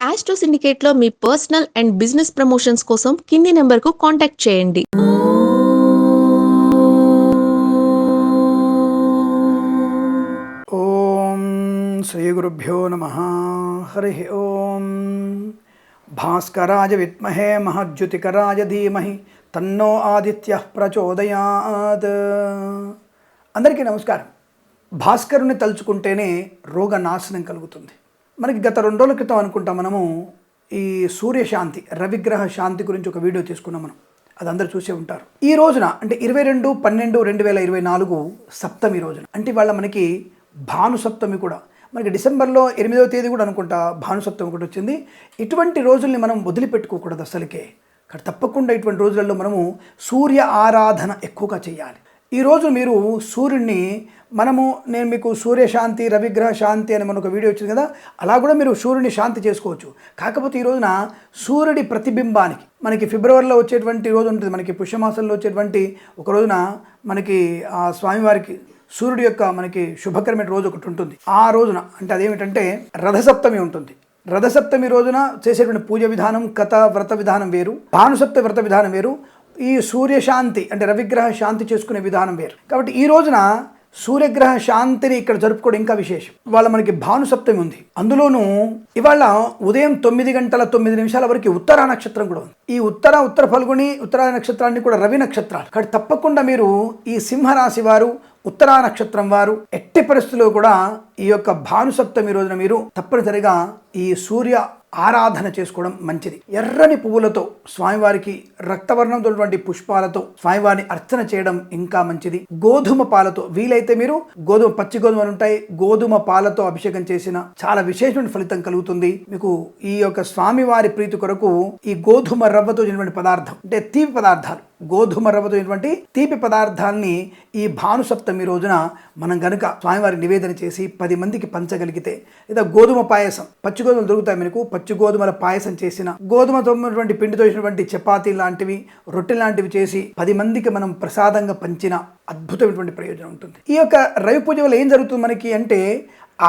Astro సిండికేట్లో మీ personal and business promotions కోసం కింది నెంబర్కు కాంటాక్ట్ చేయండి. ఓం శ్రీ గురుభ్యో నమః. హరి ఓం. భాస్కరాయ విద్మహే మహద్యుతికరాయ ధీమహి తన్నో ఆదిత్యః ప్రచోదయాత్. అందరికీ నమస్కారం. భాస్కరుని తలుచుకుంటేనే రోగ నాశనం కలుగుతుంది. మనకి గత 2 రోజుల క్రితం అనుకుంటాం మనము ఈ సూర్యశాంతి రవిగ్రహ శాంతి గురించి ఒక వీడియో తీసుకున్నాం. మనం అది అందరూ చూసే ఉంటారు. ఈ రోజున అంటే 22/12/2024 సప్తమి రోజున, అంటే ఇవాళ మనకి భాను సప్తమి కూడా, మనకి డిసెంబర్లో 8వ తేదీ కూడా అనుకుంటా భాను సప్తమి కూడా వచ్చింది. ఇటువంటి రోజుల్ని మనం వదిలిపెట్టుకోకూడదు అసలుకే. తప్పకుండా ఇటువంటి రోజులలో మనము సూర్య ఆరాధన ఎక్కువగా చేయాలి. ఈరోజు మీరు సూర్యుడిని నేను మీకు సూర్యశాంతి రవిగ్రహ శాంతి అని మనకు వీడియో వచ్చింది కదా, అలా కూడా మీరు సూర్యుడిని శాంతి చేసుకోవచ్చు. కాకపోతే ఈ రోజున సూర్యుడి ప్రతిబింబానికి మనకి ఫిబ్రవరిలో వచ్చేటువంటి రోజు ఉంటుంది, మనకి పుష్యమాసంలో వచ్చేటువంటి ఒక రోజున మనకి ఆ స్వామివారికి సూర్యుడి యొక్క మనకి శుభకరమైన రోజు ఒకటి ఉంటుంది. ఆ రోజున అంటే అదేమిటంటే రథసప్తమి ఉంటుంది. రథసప్తమి రోజున చేసేటువంటి పూజ విధానం, కథ, వ్రత విధానం వేరు. భానుసప్త వ్రత విధానం వేరు. ఈ సూర్యశాంతి అంటే రవిగ్రహ శాంతి చేసుకునే విధానం వేరు. కాబట్టి ఈ రోజున సూర్యగ్రహ శాంతిని ఇక్కడ జరుపుకోవడం ఇంకా విశేషం. ఇవాళ మనకి భానుసప్తమి ఉంది. అందులోనూ ఇవాళ ఉదయం 9:09 వరకు ఉత్తరా నక్షత్రం కూడా ఉంది. ఈ ఉత్తర ఫల్గుని ఉత్తరా నక్షత్రాన్ని కూడా రవి నక్షత్రాలు. కాబట్టి తప్పకుండా మీరు ఈ సింహరాశి వారు, ఉత్తరా నక్షత్రం వారు ఎట్టి పరిస్థితుల్లో కూడా ఈ యొక్క భానుసప్తమి రోజున మీరు తప్పనిసరిగా ఈ సూర్య ఆరాధన చేసుకోవడం మంచిది. ఎర్రని పువ్వులతో స్వామివారికి రక్తవర్ణంతో పుష్పాలతో స్వామివారిని అర్చన చేయడం ఇంకా మంచిది. గోధుమ పాలతో వీలైతే మీరు పచ్చి గోధుమలు ఉంటాయి, గోధుమ పాలతో అభిషేకం చేసిన చాలా విశేషమైన ఫలితం కలుగుతుంది మీకు. ఈ యొక్క స్వామివారి ప్రీతి కొరకు ఈ గోధుమ రవ్వతో చేసినటువంటి పదార్థం అంటే తీపి పదార్థాలు, గోధుమ రవ్వతో చేసినటువంటి తీపి పదార్థాన్ని ఈ భానుసప్తమి రోజున మనం గనుక స్వామివారి నివేదన చేసి 10 మందికి పంచగలిగితే, లేదా గోధుమ పాయసం, పచ్చి గోధుమలు దొరుకుతాయి మనకు, పచ్చి గోధుమల పాయసం చేసిన, గోధుమతో ఉన్నటువంటి పిండితో చేసినటువంటి చపాతీ లాంటివి, రొట్టె లాంటివి చేసి 10 మందికి మనం ప్రసాదంగా పంచిన అద్భుతమైనటువంటి ప్రయోజనం ఉంటుంది. ఈ యొక్క రవి పూజ వల్ల ఏం జరుగుతుంది మనకి అంటే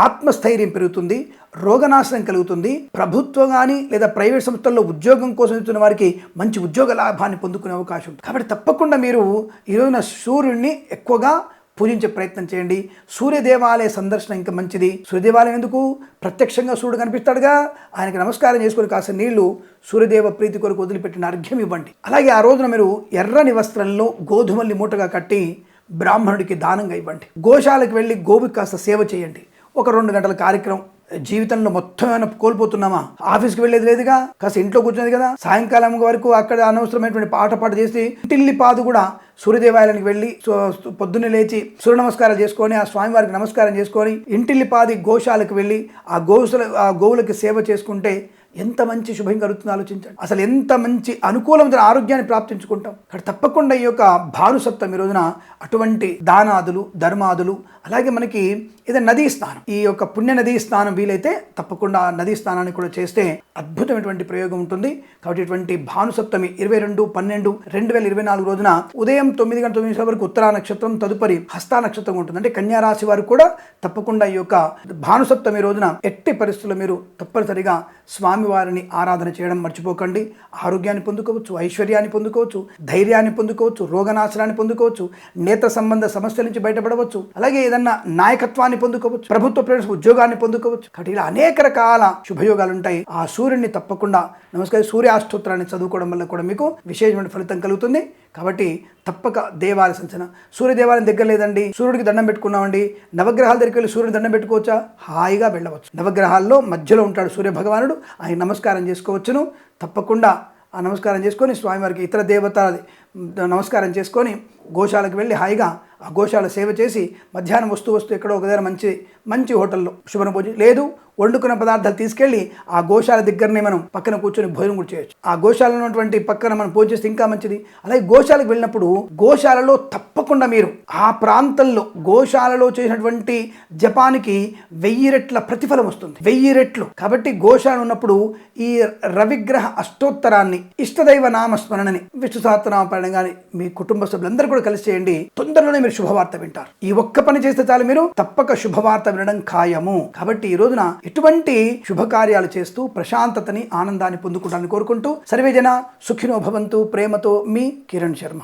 ఆత్మస్థైర్యం పెరుగుతుంది, రోగనాశనం కలుగుతుంది. ప్రభుత్వం కానీ లేదా ప్రైవేట్ సంస్థల్లో ఉద్యోగం కోసం వెళ్తున్న వారికి మంచి ఉద్యోగ లాభాన్ని పొందుకునే అవకాశం ఉంటుంది. కాబట్టి తప్పకుండా మీరు ఈరోజున సూర్యుడిని ఎక్కువగా పూజించే ప్రయత్నం చేయండి. సూర్య దేవాలయ సందర్శన ఇంకా మంచిది. సూర్యదేవాలయం ఎందుకు? ప్రత్యక్షంగా సూర్యుడు కనిపిస్తాడుగా, ఆయనకి నమస్కారం చేసుకుని కాస్త నీళ్లు సూర్యదేవ ప్రీతి కొరకు వదిలిపెట్టిన అర్ఘ్యం ఇవ్వండి. అలాగే ఆ రోజున మీరు ఎర్రని వస్త్రంలో గోధుమల్ని మూటగా కట్టి బ్రాహ్మణుడికి దానంగా ఇవ్వండి. గోశాలకు వెళ్ళి గోవుకి కాస్త సేవ చేయండి. ఒక 2 గంటల కార్యక్రమం. జీవితంలో మొత్తం ఏమైనా కోల్పోతున్నామా? ఆఫీస్కి వెళ్ళేది లేదుగా, కాస్త ఇంట్లో కూర్చునేది కదా, సాయంకాలం వరకు అక్కడ అనవసరమైనటువంటి పాట చేసి ఇంటిల్లిపాదు కూడా సూర్యదేవాలయానికి వెళ్ళి పొద్దున్నే లేచి సూర్య నమస్కారాలు చేసుకొని ఆ స్వామివారికి నమస్కారం చేసుకొని ఇంటిల్లిపాది గోశాలకు వెళ్ళి ఆ గోవులకి సేవ చేసుకుంటే ఎంత మంచి శుభం కలుగుతుందో ఆలోచించండి. అసలు ఎంత మంచి అనుకూలమైన ఆరోగ్యాన్ని ప్రాప్తించుకుంటాం. ఇక్కడ తప్పకుండా ఈ యొక్క భానుసప్తమి రోజున అటువంటి దానాదులు, ధర్మాదులు, అలాగే మనకి ఏదైనా నదీ స్నానం, ఈ యొక్క పుణ్య నదీ స్నానం వీలైతే తప్పకుండా నదీ స్నానాన్ని కూడా చేస్తే అద్భుతమైనటువంటి ప్రయోగం ఉంటుంది. కాబట్టి ఇటువంటి భానుసప్తమి 22/12/2024 రోజున ఉదయం 9:09 వరకు ఉత్తరా నక్షత్రం, తదుపరి హస్తా నక్షత్రం ఉంటుంది. అంటే కన్యా రాశి వారు కూడా తప్పకుండా ఈ యొక్క భానుసప్తమి రోజున ఎట్టి పరిస్థితుల్లో మీరు తప్పనిసరిగా స్వామివారిని ఆరాధన చేయడం మర్చిపోకండి. ఆరోగ్యాన్ని పొందుకోవచ్చు, ఐశ్వర్యాన్ని పొందుకోవచ్చు, ధైర్యాన్ని పొందుకోవచ్చు, రోగనాశనాన్ని పొందుకోవచ్చు, నేత్ర సంబంధ సమస్యల నుంచి బయటపడవచ్చు, అలాగే ఏదన్నా నాయకత్వాన్ని పొందుకోవచ్చు, ప్రభుత్వ ప్రైవేట్ ఉద్యోగాన్ని పొందుకోవచ్చు. కాబట్టి ఇలా అనేక రకాల శుభయోగాలు ఉంటాయి. ఆ సూర్యుడిని తప్పకుండా సూర్యాష్టోత్తరాన్ని చదువుకోవడం వల్ల కూడా మీకు విశేషమైన ఫలితం కలుగుతుంది. కాబట్టి తప్పక దేవాలయ సంచన, సూర్య దేవాలయం దగ్గర లేదండి, సూర్యుడికి దండం పెట్టుకున్నామండి, నవగ్రహాల దగ్గరికి వెళ్ళి సూర్యుడికి దండం పెట్టుకోవచ్చా? హాయిగా వెళ్ళవచ్చు. నవగ్రహాల్లో మధ్యలో ఉంటాడు సూర్య భగవానుడు, ఆయన నమస్కారం చేసుకోవచ్చును. తప్పకుండా ఆ నమస్కారం చేసుకొని స్వామివారికి ఇతర దేవత నమస్కారం చేసుకొని గోశాలకు వెళ్ళి హాయిగా ఆ గోశాల సేవ చేసి మధ్యాహ్నం వస్తూ ఎక్కడో ఒక దగ్గర మంచి హోటల్లో శుభ్రం భోజనం, లేదు వండుకున్న పదార్థాలు తీసుకెళ్ళి ఆ గోశాల దగ్గరనే మనం పక్కన కూర్చొని భోజనం కూడా చేయొచ్చు. ఆ గోశాల ఉన్నటువంటి పక్కన మనం భోజనం చేస్తే ఇంకా మంచిది. అలాగే గోశాలకు వెళ్ళినప్పుడు గోశాలలో తప్పకుండా తప్పకుండా మీరు ఆ ప్రాంతంలో గోశాలలో చేసినటువంటి జపానికి 1000 రెట్ల ప్రతిఫలం వస్తుంది, 1000 రెట్లు. కాబట్టి గోశాల ఉన్నప్పుడు ఈ రవిగ్రహ అష్టోత్తరాన్ని, ఇష్టదైవ నామస్మరణని, విష్ణు సహస్రనామపారాయణ కానీ మీ కుటుంబ సభ్యులందరూ కూడా కలిసి చేయండి. తొందరలోనే మీరు శుభవార్త వింటారు. ఈ ఒక్క పని చేస్తే చాలు, మీరు తప్పక శుభవార్త వినడం ఖాయము. కాబట్టి ఈ రోజున ఎటువంటి శుభకార్యాలు చేస్తూ ప్రశాంతతని, ఆనందాన్ని పొందుకుంటారని కోరుకుంటూ సర్వేజన సుఖినో భవంతు. ప్రేమతో మీ కిరణ్ శర్మ.